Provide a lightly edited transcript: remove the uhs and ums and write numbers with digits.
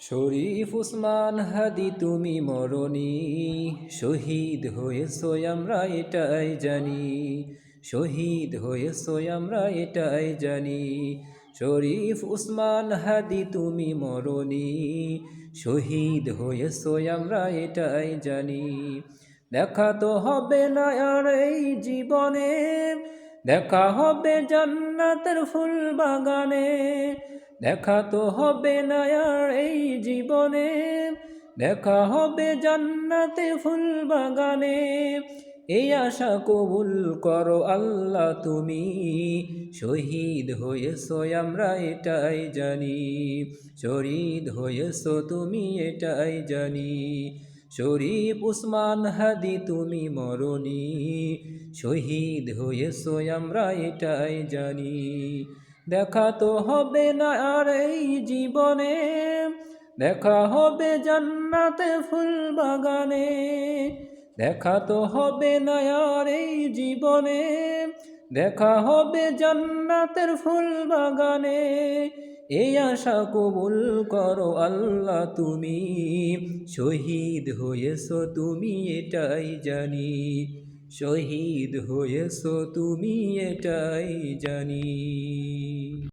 শরীফ উসমান হাদি তুমি মরণি, শহীদ হয়েছো আমরা এটাই জানি, শহীদ হয়েছো আমরা এটাই জানি। শরীফ উসমান হাদি তুমি মরণি, শহীদ হয়েছো আমরা এটাই জানি। দেখা তো হবে না আর এই জীবনে, দেখা হবে জান্নাতের ফুল বাগানে। দেখা তো হবে না আর এই জীবনে, দেখা হবে জান্নাতে ফুল বাগানে। এই আশা কবুল করো আল্লাহ তুমি, শহীদ হয়েছো আমরা এটাই জানি, শহীদ হয়েছো তুমি এটাই জানি। শরীফ উসমান হাদি তুমি মরণি, শহীদ হয়েছো আমরা এটাই জানি। দেখা তো হবে না আর এই জীবনে, দেখা হবে জান্নাতে ফুল বাগানে। দেখা তো হবে না আর এই জীবনে, দেখা হবে জান্নাতের ফুল বাগানে। এই আশা কবুল করো আল্লাহ তুমি, শহীদ হয়েছো তুমি এটাই জানি, শহীদ হয়েছো তুমি এটাই জানি।